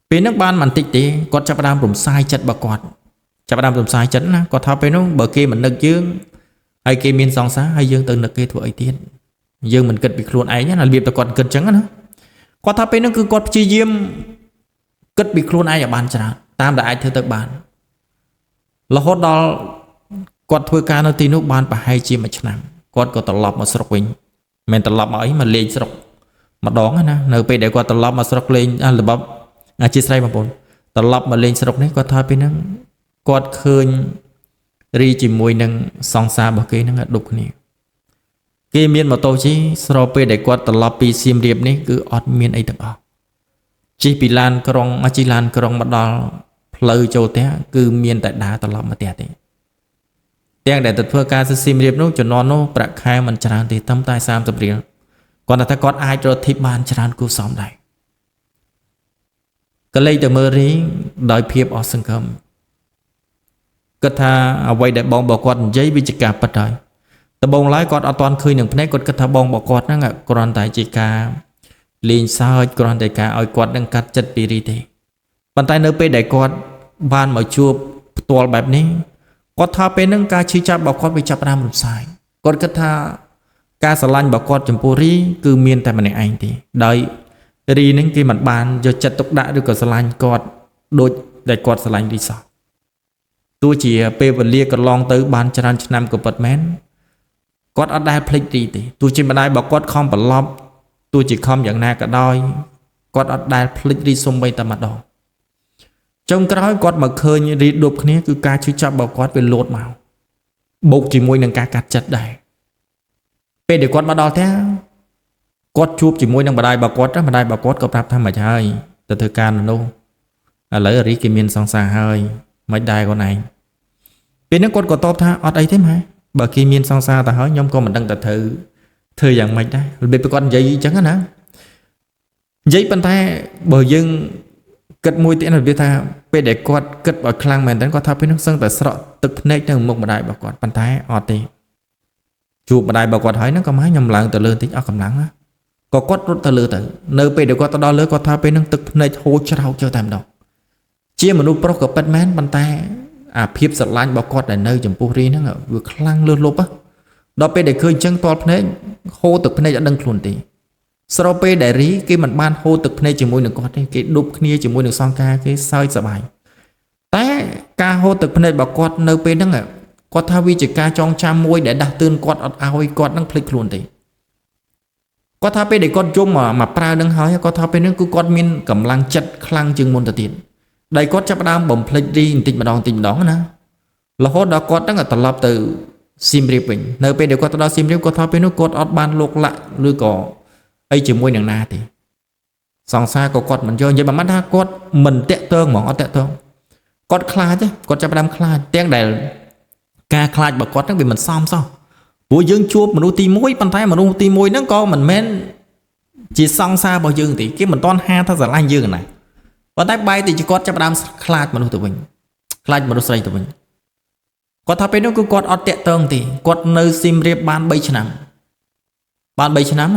ពេលហ្នឹងបានមិនតិចទេគាត់ចាប់ផ្ដើមរំសាយចិត្តរបស់គាត់ចាប់ផ្ដើមរំសាយចិត្តណាគាត់ថាពេលហ្នឹងបើគេមិននឹកយើងហើយគេមានសង្សារហើយយើងទៅនឹកគេធ្វើអីទៀតយើងមិនគិតពីខ្លួនឯងណារបៀបតែគាត់គិតចឹងណាគាត់ថាពេលហ្នឹងគឺគាត់ព្យាយាមគិតពីខ្លួនឯងឲ្យបានច្រើនតាមដែលអាចធ្វើទៅបានរហូតដល់គាត់ធ្វើការនៅទីនោះបានប្រហែលជាមួយឆ្នាំគាត់ក៏ត្រឡប់មកស្រុកវិញមិនត្រឡប់មកអីមកលេងស្រុកម្ដងណានៅពេលដែលគាត់ត្រឡប់មកស្រុកលេងរបបអធិស្ឋានបងប្អូនត្រឡប់មកលេងស្រុកនេះគាត់ថាពេលហ្នឹងគាត់ឃើញរីជាមួយនឹងសង្សាររបស់គេហ្នឹងដប់គ្នាគេមានម៉ូតូជិះស្របពេលដែលគាត់ត្រឡប់ពីសៀមរាបនេះគឺអត់មានអីទាំងអស់ជិះពីឡានក្រុងជិះឡានក្រុងមកដល់ផ្លូវចូលផ្ទះគឺមានតែដើរត្រឡប់មកផ្ទះទេទាំងដែលទៅធ្វើការសៀមរាបនោះជំនាន់នោះប្រាក់ខែមិនច្រើនទេត្រឹមតែ30រៀលគាត់ថាគាត់អាចរត់ធីបបានច្រើនគួរសមដែរក៏លេចទៅមើលរីដោយភាពអស់សង្ឃឹមគាត់ថាអ្វីដែលបងរបស់គាត់និយាយវាជាការពិតហើយដំបូងឡើយគាត់អត់ទាន់ឃើញនឹងភ្នែកគាត់គិតថាបងរបស់គាត់ហ្នឹងគ្រាន់តែជាការលេងសើចគ្រាន់តែការឲ្យគាត់នឹងកាត់ចិត្តពីរីទេប៉ុន្តែនៅពេលដែលគាត់បានមកជួបផ្ទាល់បែបនេះគាត់ថាពេលហ្នឹងការឈឺចាប់របស់គាត់វាចាប់ផ្ដើមរំសាយគាត់គិតថាការស្រឡាញ់របស់គាត់ចំពោះរីគឺមានតែម្នាក់ឯងទេដោយរីហ្នឹងគេមិនបានយកចិត្តទុកដាក់ឬក៏ស្រឡាញ់គាត់ដូចដែលគាត់ស្រឡាញ់រីសោះទោះជាពេលវេលាកន្លងទៅបានច្រើនឆ្នាំក៏ពិតមែនគាត់អត់ដែលភ្លេចរីទេទោះជាម្ដាយរបស់គាត់ខំប្រឡប់ទោះជាខំយ៉ាងណាក៏ដោយគាត់អត់ដែលភ្លេចរីសុំបីតែម្ដងចុងក្រោយគាត់មកឃើញរីដប់គ្នាគឺការឈឺចាប់របស់គាត់វាលោតមកបូកជាមួយនឹងការកាត់ចិត្តដែរពេលដែលគាត់មកដល់ផ្ទះគាត់ជួបជាមួយនឹងម្ដាយរបស់គាត់ម្ដាយរបស់គាត់ក៏ប្រាប់ថាមិនហើយទៅធ្វើការនៅនោះឥឡូវរីគេមានសង្សារហើយមិនដែរខ្លួនឯងពេលហ្នឹងគាត់ក៏តបថាអត់អីទេម៉ែបើគេមានសង្សារទៅហើយខ្ញុំក៏មិនដឹងទៅធ្វើយ៉ាងម៉េចដែររបៀបគាត់និយាយអញ្ចឹងណានិយាយប៉ុន្តែបើយើងគិតមួយទៀតរបៀបថាពេលដែលគាត់គិតឲ្យខ្លាំងមែនតើគាត់ថាពេលហ្នឹងសឹងតែស្រក់ទឹកភ្នែកទៅមុខម្ដាយរបស់គាត់ប៉ុន្តែអត់ទេជួបម្ដាយរបស់គាត់ហើយហ្នឹងក៏មកខ្ញុំឡើងទៅលើតិចអស់កម្លាំងណាក៏គាត់រត់ទៅលើទៅនៅពេលដែលគាត់ទៅដល់លើគាត់ថាពេលហ្នឹងទឹកភ្នែកហូរច្រោកចូលតែម្ដងជាមនុស្សប្រុសក៏ពិតមែនប៉ុន្តែអាភាពស្រឡាញ់របស់គាត់ដែលនៅចំពោះរីហ្នឹងវាខ្លាំងលើសលប់ដល់ពេលដែលឃើញចឹងតលភ្នែកហូរទឹកភ្នែកអត់ដឹងខ្លួនទេស្របពេលដែលរីគេមិនបានហូរទឹកភ្នែកជាមួយនឹងគាត់ទេគេដប់គ្នាជាមួយនឹងសង្ការគេសើចសប្បាយតែការហូរទឹកភ្នែករបស់គាត់នៅពេលហ្នឹងគាត់ថាវាជាការចងចាំមួយដែលដាស់តឿនគាត់អត់ឲ្យគាត់នឹងភ្លេចខ្លួនទេគាត់ថាពេលដែលគាត់យំមកប្រើនឹងហើយគាត់ថាពេលហ្នឹងគឺគាត់មានកម្លាំងចិត្តខ្លាំងជាងមុនទៅទៀតដែលគាត់ចាប់ផ្ដើមបំភ្លេចរីបន្តិចម្ដងណារហូតដល់គាត់ហ្នឹងត្រឡប់ទៅសៀមរាបវិញនៅពេលដែលគាត់ទៅដល់សៀមរាបគាត់ថាពេលនោះគាត់អត់បានលោកលាក់ឬក៏អីជាមួយនឹងណាទេសង្សារក៏គាត់មិនយកនិយាយមិនថាគាត់មិនតាក់ទងហ្មងអត់តាក់ទងគាត់ខ្លាចគាត់ចាប់ផ្ដើមខ្លាចទាំងដែលការខ្លាចរបស់គាត់ហ្នឹងវាមិនសមសោះព្រោះយើងជួបមនុស្សទី1ប៉ុន្តែមនុស្សទី1ហ្នឹងក៏មិនមែនជាសង្សាររបស់យើងទេគេមិនទាន់ហាថាស្រឡាញ់យើងណាប៉ុន្តែបែរទៅជាគាត់ចាប់ផ្ដើមខ្លាចមនុស្សទៅវិញខ្លាចមនុស្សស្រីទៅវិញគាត់ថាពេលនោះគឺគាត់អត់តាក់ទងទេគាត់នៅសៀមរាបបាន3ឆ្នាំ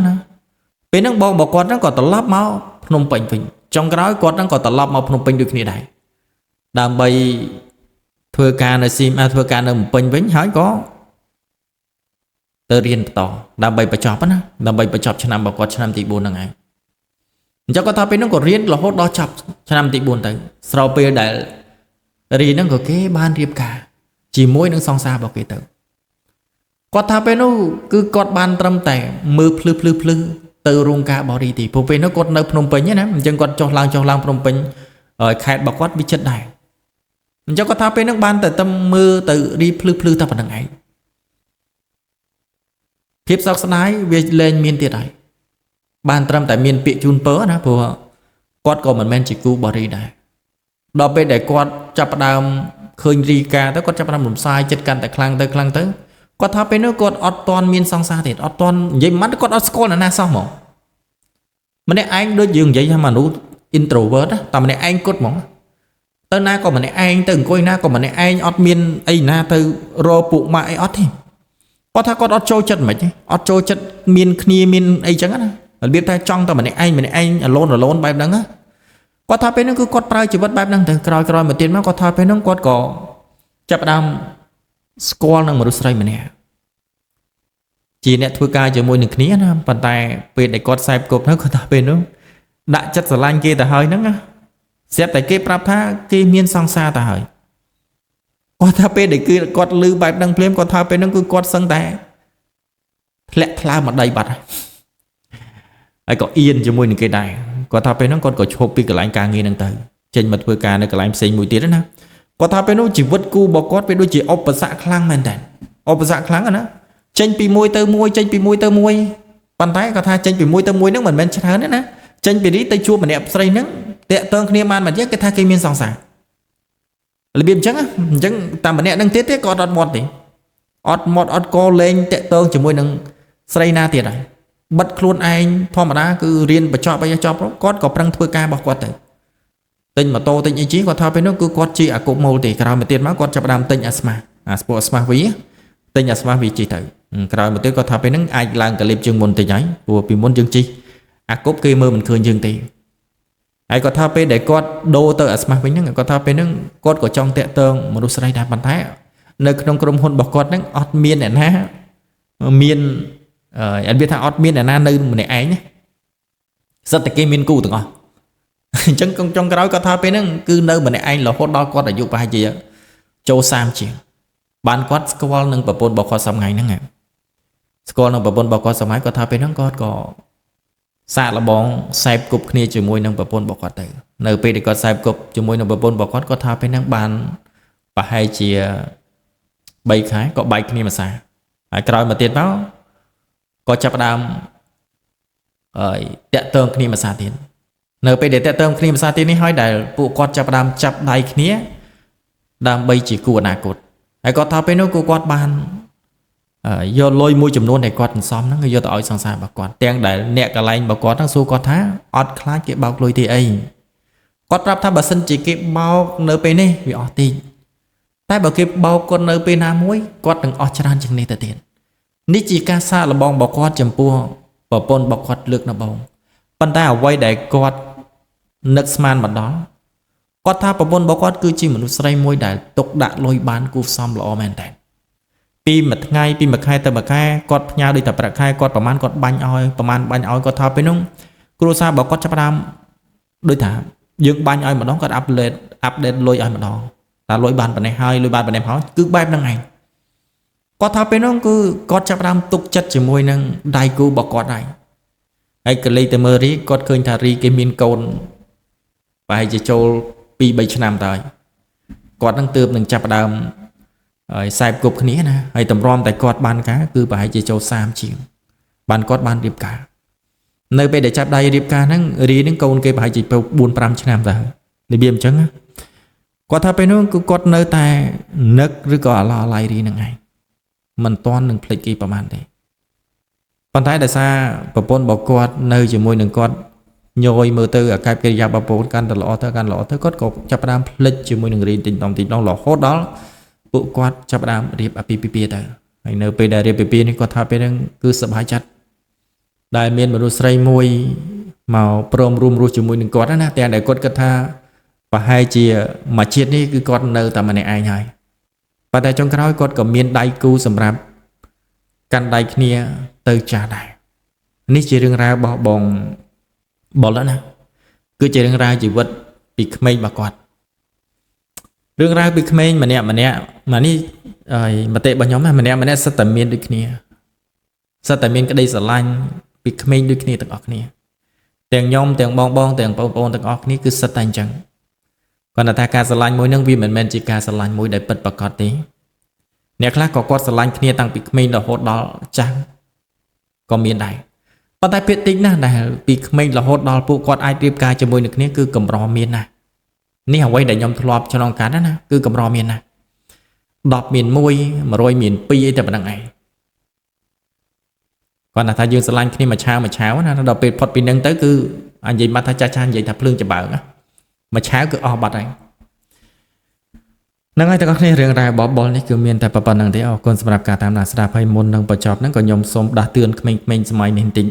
ណាពេលហ្នឹងបងរបស់គាត់ហ្នឹងក៏ត្រឡប់មកភ្នំពេញវិញចុងក្រោយគាត់ហ្នឹងក៏ត្រឡប់មកភ្នំពេញដូចគ្នាដែរដើម្បីធ្វើការនៅធ្វើការនៅភ្នំពេញវិញហើយក៏ទៅរៀនបន្តដើម្បីបញ្ចប់ណាដើម្បីបញ្ចប់ឆ្នាំរបស់គាត់ឆ្នាំទី4ហ្នឹងឯងអញ្ចឹងគាត់ថាពេលហ្នឹងក៏រៀនរហូតដល់ចប់ឆ្នាំទី4ទៅស្របពេលដែលរីហ្នឹងក៏គេបានរៀបការជាមួយនឹងសង្សាររបស់គេទៅគាត់ថាពេលនោះគឺគាត់បានត្រឹមតែមើលភ្លឺទៅរោងការបរិទីព្រោះពេលនោះគាត់នៅភ្នំពេញណាអញ្ចឹងគាត់ចុះឡើងភ្នំពេញខេត្តរបស់គាត់វាចិត្តដែរអញ្ចឹងគាត់ថាពេលនោះបានតែមើលទៅរីភ្លឺតែប៉ុណ្្នឹងឯងភាពសោកស្ដាយវាលែងមានទៀតហើយបានត្រឹមតែមានពាក្យជូនពរណាព្រោះគាត់ក៏មិនមែនជាគូបរិដែរដល់ពេលដែលគាត់ចាប់ផ្ដើមឃើញរីកាទៅគាត់ចាប់ផ្ដើមរំសាយចិត្តកាន់តែខ្លាំងទៅគាត់ថាពេលនោះគាត់អត់តន់មានសង្សារទេអត់តន់និយាយមិនគាត់អត់ស្គាល់ណាសោះហ្មងម្នាក់ឯងដូចយើងនិយាយថាមនុស្ស introvert តែម្នាក់ឯងគត់ហ្មងទៅណាក៏ម្នាក់ឯងទៅអង្គុយណាក៏ម្នាក់ឯងអត់មានអីណាទៅរកពួកម៉ាក់អីអត់ទេ គាត់ថាគាត់អត់ចូលចិត្តមិនអត់ចូលចិត្តមានគ្នាមានអីចឹងណារបៀបតែចង់តែម្នាក់ឯងalone បែបហ្នឹងណាគាត់ថាពេលហ្នឹងគឺគាត់ប្រើជីវិតបែបហ្នឹងទៅក្រោយមកទៀតមកគាត់ថាពេលហ្នឹងគាត់ក៏ចាប់ផ្ដើមស្គាល់នឹងមនុស្សស្រីម្នាក់ជាអ្នកធ្វើការជាមួយនឹងគ្នាណាប៉ុន្តែពេលដែលគាត់ខ្សែគប់ទៅគាត់ថាពេលនោះដាក់ចិត្តស្រឡាញ់គេទៅហើយហ្នឹងណាស្រាប់តែគេប្រាប់ថាគេមានសង្សារទៅហើយគាត់ថាពេលដែលគឺគាត់លឺបែបហ្នឹងភ្លាមគាត់ថាពេលហ្នឹងគឺគាត់សឹងតែធ្លាក់ថ្លើមមកដីបាត់ហើយក៏អៀនជាមួយនឹងគេដែរគាត់ថាពេលហ្នឹងគាត់ក៏ឈប់ពីកន្លែងការងារហ្នឹងទៅចេញមកធ្វើការនៅកន្លែងផ្សេងមួយទៀតណាគាត់ថាពេលនោះជីវិតគូរបស់គាត់វាដូចជាឧបសគ្គខ្លាំងមែនតើឧបសគ្គខ្លាំងណាចេញពីមួយទៅមួយចេញពីមួយទៅមួយប៉ុន្តែគាត់ថាចេញពីមួយទៅមួយហ្នឹងមិនមែនច្រើនទេណាចេញពីនេះទៅជួបម្នាក់ស្រីហ្នឹងតាក់ទងគ្នាបានមកទៀតគេថាគេមានសង្សាររបៀបអញ្ចឹងតែម្នាក់ហ្នឹងទៀតក៏អត់មាត់ទេអត់កលេងតាក់ទងជាមួយនឹងស្រីណាទៀតហើយបិទខ្លួនឯងធម្មតាគឺរៀនបញ្ចប់អីចប់គាត់ក៏ប្រឹងធ្វើការរបស់គាត់ទៅទិញម៉ូតូទិញអីជីគាត់ថាពេលនោះគឺគាត់ជាអាកុមូលទេក្រោយមកទៀតមកគាត់ចាប់ផ្ដើមទិញអាស្មាស្ពោអាស្មាវាទិញអាស្មាវាជីទៅក្រោយមកទៀតគាត់ថាពេលហ្នឹងអាចឡើងកលិបជាងមុនតិចហើយព្រោះពីមុនយើងជីអាកុបគេមើលមិនឃើញយើងទេហើយគាត់ថាពេលដែលគាត់ដូរទៅអាស្មាវិញហ្នឹងគាត់ថាពេលហ្នឹងគាត់ក៏ចង់តាក់ទងមនុស្សស្រីដែរប៉ុន្តែនៅក្នុងក្រុមហ៊ុនរបស់គាត់ហ្នឹងអត់មានអ្នកណាមានអត់វាថាអត់មានអ្នកណានៅម្នាក់ឯងណាសិតតែគេមានគូទាំងអស់អញ្ចឹងចុងក្រោយគាត់ថាពេលហ្នឹងគឺនៅម្នាក់ឯងរហូតដល់គាត់អាយុប្រហែលជាចូល30ជាងបានគាត់ស្គាល់នឹងប្រពន្ធរបស់គាត់សំថ្ងៃហ្នឹងស្គាល់នឹងប្រពន្ធរបស់គាត់សម័យគាត់ថាពេលហ្នឹងគាត់ក៏សាកល្បងសែបគប់គ្នាជាមួយនឹងប្រពន្ធរបស់គាត់ទៅនៅពេលដែលគាត់សែបគប់ជាមួយនឹងប្រពន្ធរបស់គាត់គាត់ថាពេលហ្នឹងបានប្រហែលជា3ខែក៏បែកគ្នាមួយសារហើយក្រោយមកទៀតមកក៏ចាប់ផ្ដើមតាក់ទងគ្នាមួយសារទៀតនៅពេលដែលតាក់ទងគ្នាមួយសារទៀតនេះហើយដែលពួកគាត់ចាប់ផ្ដើមចាប់ដៃគ្នាដើម្បីជាគូអនាគតហើយគាត់ថាពេលនោះគាត់បានយកលុយមួយចំនួនដែលគាត់សន្សំហ្នឹងយកទៅឲ្យសង្សាររបស់គាត់ទាំងដែលអ្នកកន្លែងរបស់គាត់ហ្នឹងសួរគាត់ថាអត់ខ្លាចគេបោកលុយទេអីគាត់ប្រាប់ថាបើសិនជាគេបោកនៅពេលនេះវាអស់តិចតែបើគេបោកគាត់នៅពេលណាមួយគាត់នឹងអស់ច្រើនជាងនេះទៅទៀតនេះជាការសាកល្បងរបស់គាត់ចំពោះប្រពន្ធរបស់គាត់លើកដំបូងប៉ុន្តែអ្វីដែលគាត់នឹកស្មានមកដល់គាត់ថាប្រពន្ធរបស់គាត់គឺជាមនុស្សស្រីមួយដែលទុកដាក់លុយបានគូផ្សំល្អមែនតើពីមួយថ្ងៃពីមួយខែទៅមួយខែគាត់ផ្ញើដូចតែប្រាក់ខែគាត់ប្រហែលគាត់បាញ់ឲ្យគាត់ថាពេលនោះគ្រួសាររបស់គាត់ចាប់ផ្ដើមដូចថាយើងបាញ់ឲ្យម្ដងគាត់អាប់ដេតលុយឲ្យម្ដងតែលុយបានប៉ុណ្ណេះហើយលុយបានប៉ុណ្ណេះហើយគឺបែបហ្នឹងឯងគាត់ថាពេលនោះគឺគាត់ចាប់ផ្ដើមទុកចិត្តជាមួយនឹងដៃគូរបស់គាត់ហើយកលេសទៅមើលរីគាត់ឃើញថារីគេមានកូនប្រហែលជាចូល2-3 ឆ្នាំទៅហើយគាត់នឹងទើបនឹងចាប់ផ្ដើមហើយខ្សែគប់គ្នាណាហើយតម្រាំតែគាត់បានការគឺប្រហែលជាចូល30ជាងបានគាត់បានរៀបការនៅពេលដែលចាប់ដៃរៀបការហ្នឹងរីហ្នឹងកូនគេប្រហែលជា 4-5 ឆ្នាំទៅរបៀបអញ្ចឹងគាត់ថាពេលនោះគឺគាត់នៅតែនឹកឬក៏អាឡោអាឡៃរីហ្នឹងឯងមិនទាន់នឹងភ្លេចគេប្រហែលទេប៉ុន្តែដោយសារប្រពន្ធរបស់គាត់នៅជាមួយនឹងគាត់ញយមើលទៅអាកប្បកិរិយារបស់ប្រពន្ធកាន់តែល្អទៅគាត់ក៏ចាប់ផ្ដើមភ្លេចជាមួយនឹងរីតិចដងរហូតដល់ពួកគាត់ចាប់ផ្ដើមរៀបអាពាហ៍ពិពាហ៍ទៅហើយនៅពេលដែលរៀបពិពាហ៍នេះគាត់ថាពេលហ្នឹងគឺសប្បាយចិត្តដែលមានមនុស្សស្រីមួយមកព្រមរួមរស់ជាមួយនឹងគាត់ណាតែដែលគាត់គិតថាប្រហែលជាមួយជាតិនេះគឺគាត់នៅតែម្នាក់ឯងហើយប៉ុន្តែចុងក្រោយគាត់ក៏មានដៃគូសម្រាប់កាន់ដៃគ្នាទៅចាស់ដែរនេះជារឿងរ៉ាវរបស់បងបុលណាគឺជារឿងរ៉ាវជីវិតពីក្មេងរបស់គាត់រឿងរ៉ាវពីក្មេងម្នាក់មកនេះមតិរបស់ខ្ញុំម្នាក់សិតតែមានដូចគ្នាសិតតែមានក្តីស្រឡាញ់ពីក្មេងដូចគ្នាទាំងអស់គ្នាទាំងខ្ញុំទាំងបងទាំងបងប្អូនទាំងអស់គ្នាគឺសិតតែអញ្ចឹងគាត់ថាការស្រឡាញ់មួយនឹងវាមិនមែនជាការស្រឡាញ់មួយដែលពិតប្រាកដទេអ្នកខ្លះក៏គាត់ស្រឡាញ់គ្នាតាំងពីក្មេងរហូតដល់ចាស់ក៏មានដែរប៉ុន្តែភាគតិចណាស់ដែលពីក្មេងរហូតដល់ពួកគាត់អាចរៀបការជាមួយនឹងគ្នាគឺកម្រមានណាស់នេះអ្វីដែលខ្ញុំធ្លាប់ឆ្លងកាត់ណាគឺកម្រមានណាស់10មាន1 100មាន2អីតែប៉ុណ្្នឹងឯងគាត់ថាយើងស្រឡាញ់គ្នាមួយឆាវណាដល់ពេលផុតពីនឹងទៅគឺនិយាយមកថាចាស់និយាយថាភ្លើងចម្បើងមួយឆាវគឺអស់បាត់ហើយ នឹងហើយទាំងអស់គ្នារឿងរ៉ាវបបលនេះគឺមានតែប៉ុណ្្នឹងទេអរគុណសម្រាប់ការតាមដានស្ដាប់ហើយមុននឹងបញ្ចប់ហ្នឹងក៏ខ្ញុំសូមដាស់តឿនក្មេងៗសម័យនេះបន្តិច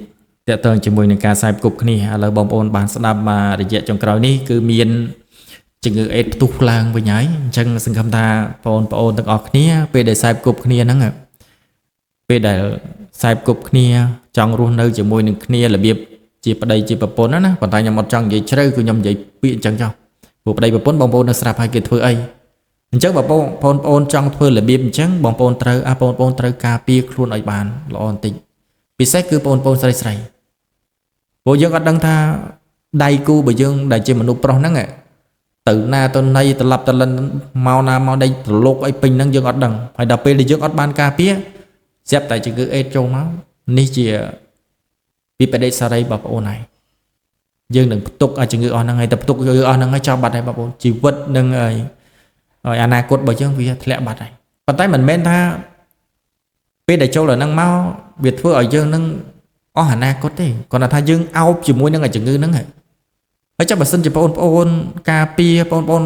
តើតើជាមួយនឹងការផ្សាយផ្គប់គ្នាឥឡូវបងប្អូនបានស្ដាប់មករយៈចុងក្រោយនេះគឺមានជំងឺអេដផ្ទុះឡើងវិញហើយអញ្ចឹងសង្ឃឹមថាបងប្អូនទាំងអស់គ្នាពេលដែលផ្សាយផ្គប់គ្នាហ្នឹងពេលដែលផ្សាយផ្គប់គ្នាចង់រស់នៅជាមួយនឹងគ្នារបៀបជាប្តីជាប្រពន្ធណាប៉ុន្តែខ្ញុំអត់ចង់និយាយជ្រៅគឺខ្ញុំនិយាយពាក្យអញ្ចឹងចុះព្រោះប្តីប្រពន្ធបងប្អូននៅស្រាប់ហើយគេធ្វើអីអញ្ចឹងបងប្អូនចង់ធ្វើរបៀបអញ្ចឹងបងប្អូនត្រូវការពារខ្លួនឲ្យបានល្អបន្តិចពិសេសគឺបងប្អូនស្រីព្រោះយើងអត់ដឹងថាដៃគូរបស់យើងដែលជាមនុស្សប្រុសហ្នឹងទៅណាទៅណីត្រឡប់ត្រលិនមកណាមកដៃត្រឡុកអីពេញហ្នឹងយើងអត់ដឹងហើយដល់ពេលដែលយើងអត់បានការពារស្រាប់តែជំងឺអេដចូលមកនេះជាពីបដិសារីបងប្អូនហើយយើងនឹងផ្ទុកឲ្យជំងឺអស់ហ្នឹងហើយតែផ្ទុកជំងឺអស់ហ្នឹងហើយចោលបាត់ហើយបងប្អូនជីវិតនឹងហើយអនាគតរបស់យើងវាធ្លាក់បាត់ហើយប៉ុន្តែមិនមែនថាពេលដែលចូលដល់ហ្នឹងមកវាធ្វើឲ្យយើងនឹងអស់អនាគតទេគ្រាន់តែថាយើងអោបជាមួយនឹងជំងឺហ្នឹងហើយចាំបើសិនជាបងប្អូនការពារបងប្អូន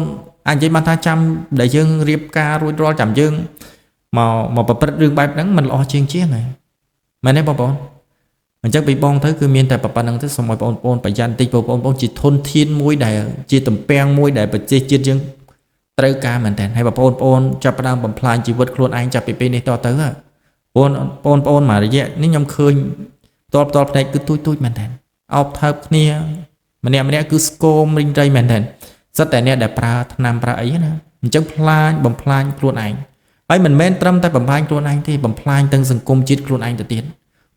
អាចនិយាយបានថាចាំដែលយើងរៀបការរួចរាល់ចាំយើងមកប្រព្រឹត្តរឿងបែបហ្នឹងมันល្អជាងហើយមែនទេបងប្អូនអញ្ចឹងពីបងទៅគឺមានតែប៉ុណ្្នឹងទៅសូមឲ្យបងប្អូនប្រយ័ត្នបន្តិចបងប្អូនជាធនធានមួយដែលជាតំពាំងមួយដែលប្រទេសជាតិយើងត្រូវការមែនតើហើយបងប្អូនចាប់ផ្ដើមបំផ្លាញជីវិតខ្លួនឯងចាប់ពីពេលនេះតទៅបងប្អូនមករយៈនេះខ្ញុំឃើញតបផ្នែកគឺទូចមែនតើអោបថើបគ្នាម្នាក់គឺស្គមរិញរៃមែនតើសិតតែអ្នកដែលប្រើថ្នាំប្រើអីណាអញ្ចឹងបំផ្លាញខ្លួនឯងហើយមិនមែនត្រឹមតែបំផ្លាញខ្លួនឯងទេបំផ្លាញទាំងសង្គមជាតិខ្លួនឯងទៅទៀត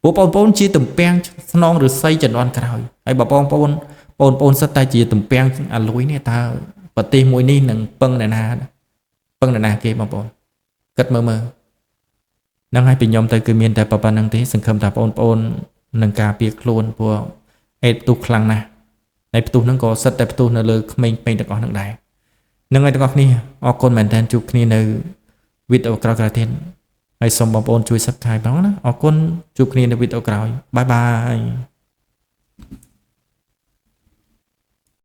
ពួកបងប្អូនជាតំពាំងស្នងឫស្សីជំនាន់ក្រោយហើយបើបងប្អូនសិតតែជាតំពាំងអាលួយនេះតើប្រទេសមួយនេះនឹងពឹងអ្នកណាគេបងប្អូនគិតមើលហ្នឹងហើយពីខ្ញុំទៅគឺមានតែប៉ុណ្្នឹងទេសង្ឃឹមថាបងប្អូននឹងការពារខ្លួនព្រោះអេដផ្ទុះខ្លាំងណាស់ហើយផ្ទុះហ្នឹងក៏សិតតែផ្ទុះនៅលើក្មេងៗទាំងអស់ហ្នឹងដែរហ្នឹងហើយទាំងអស់គ្នាអរគុណមែនតើជួបគ្នានៅវីដេអូក្រោយៗទៀតហើយសូមបងប្អូនជួយ Subscribe ផងណាអរគុណជួបគ្នានៅវីដេអូក្រោយបាយបាយ